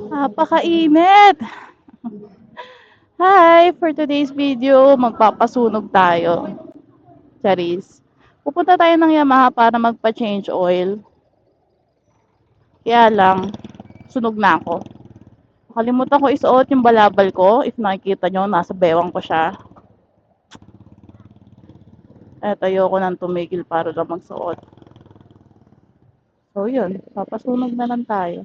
Napakainit! Hi! For today's video, magpapasunog tayo. Charis. Pupunta tayo ng Yamaha para magpa-change oil. Kaya lang, sunog na ako. Nakalimutan ko isuot yung balabal ko. If nakikita nyo, nasa bewang ko siya. At ayoko nang tumigil para lang magsuot. So yun, papasunog na lang tayo.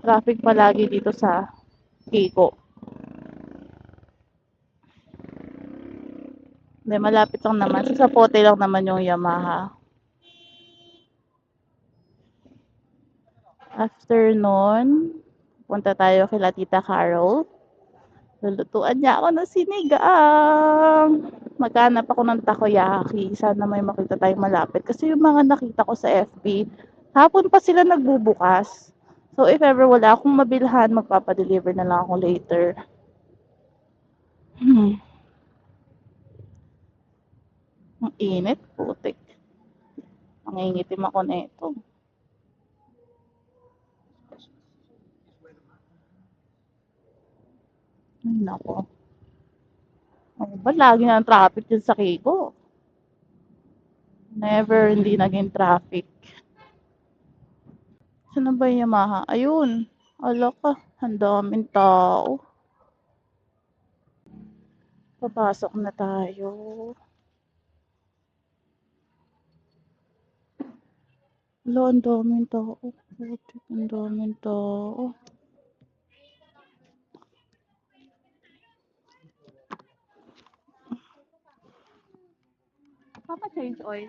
Traffic palagi dito sa Kiko. Hindi, malapit lang naman. Sa Pote lang naman yung Yamaha. After nun, punta tayo kila Tita Carol. Lulutuan niya ako ng sinigang. Maghanap ako ng takoyaki. Sana may makita tayong malapit. Kasi yung mga nakita ko sa FB, hapon pa sila nagbubukas. So if ever wala akong mabilhan, magpapadeliver na lang ako later. Ang init, putik. Mangingitim ako na ito. Ay, nako. Ano ba, lagi na ang traffic dyan sa Kiko. Never hindi naging traffic. Saan ba yung Yamaha? Ayun. Ala ka, ang daming tao. Papasok na tayo. Ala, ang daming tao. Putik, ang daming tao. Papa-change oil.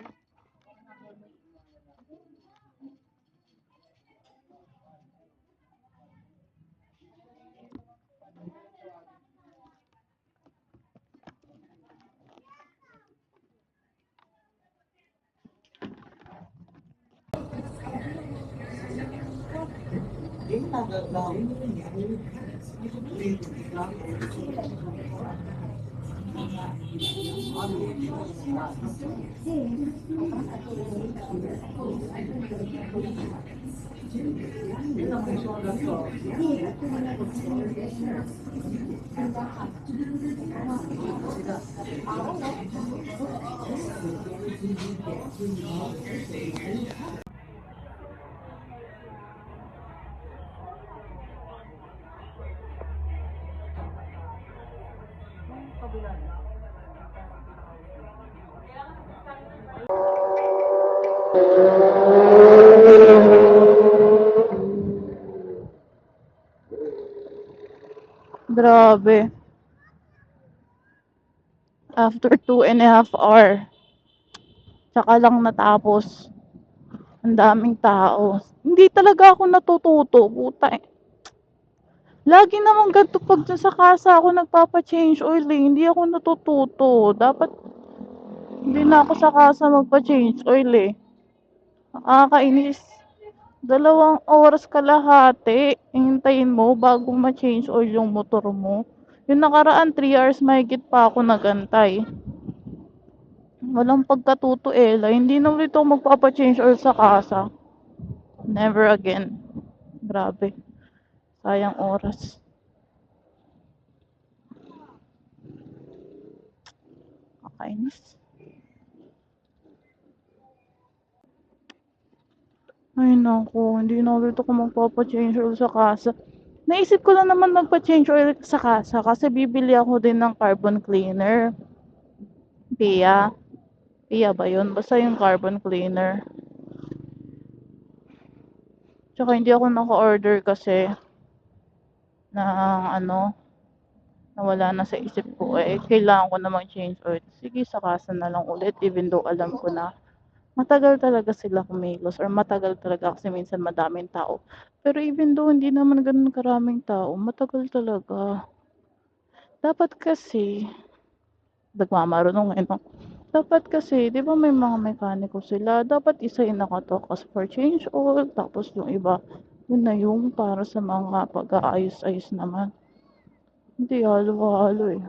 Grabe. After 2.5 hours. Tsaka lang natapos. Ang daming tao. Hindi talaga ako natututo. Puta eh. Lagi naman ganito pag dyan sa kasa ako nagpapa-change oil eh. Hindi ako natututo. Dapat hindi na ako sa kasa magpa-change oil eh. Nakakainis. 2 oras kalahati. Hintayin mo bago ma-change oil yung motor mo. Yung nakaraan 3 hours mahigit pa ako nagantay. Walang pagkatuto eh. Hindi na ulit ako magpapa-change oil sa kasa. Never again. Grabe. Sayang oras. Kakainis. Ay naku, hindi na ulit ako magpapa-change oil sa kasa. Naisip ko lang naman magpa-change oil sa kasa kasi bibili ako din ng carbon cleaner. Pia. Pia ba yun? Basta yung carbon cleaner. Tsaka hindi ako naka-order kasi na ano, nawala na sa isip ko eh. Kailangan ko na mag-change oil. Sige, sa kasa na lang ulit even though alam ko na matagal talaga sila kumilos or matagal talaga kasi minsan madaming tao. Pero even though hindi naman ganun karaming tao, matagal talaga. Dapat kasi, nagmamarunong eh, no? Dapat kasi, di ba may mga mekaniko sila, dapat isa yung nakatokas for change oil, tapos yung iba, yun na yung para sa mga pag-aayos-ayos naman. Hindi, halo-halo eh.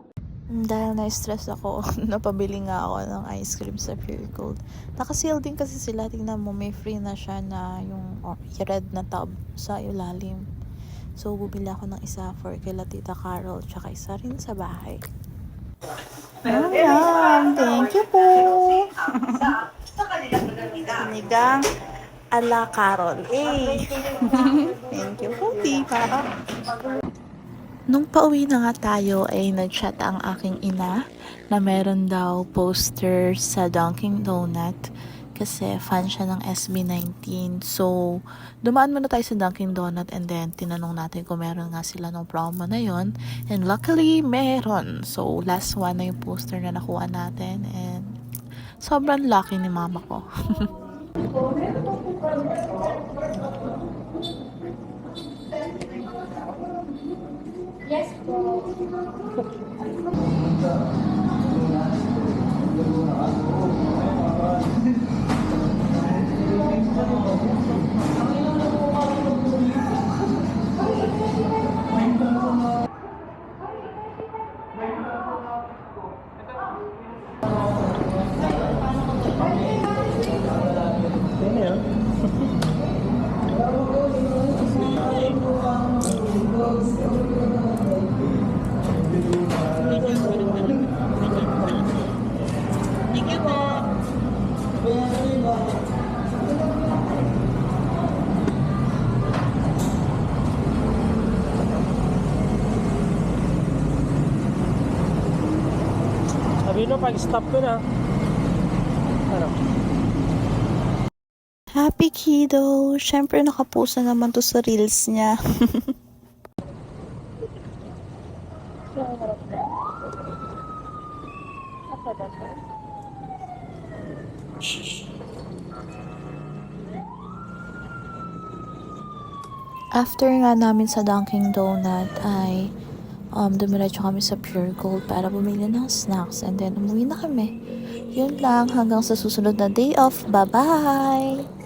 Dahil na-stress ako, napabili nga ako ng ice cream sa Pure Gold. Naka-sale din kasi sila. Tingnan mo, may free na siya na yung red na tub sa ilalim. So, bumili ako ng isa for kila Tita Carol, tsaka isa rin sa bahay. Ma'am, thank you po. Sinigang ala Carol. Thank you po, Tita. Nung pauwi na nga tayo ay nag-chat ang aking ina na meron daw poster sa Dunkin' Donut kasi fan siya ng SB19. So, dumaan muna tayo sa Dunkin' Donut and then tinanong natin kung meron nga sila ng promo na yon. And luckily, meron. So, last one na yung poster na nakuha natin and sobrang lucky ni mama ko. Sabi no, pag-stop ko na. Ano? Happy kiddo! Siyempre nakapusa naman to sa reels niya. After nga namin sa Dunkin' Donut ay dumiretso kami sa Pure Gold para bumili ng snacks and then umuwi na kami. Yun lang, hanggang sa susunod na day off. Bye-bye!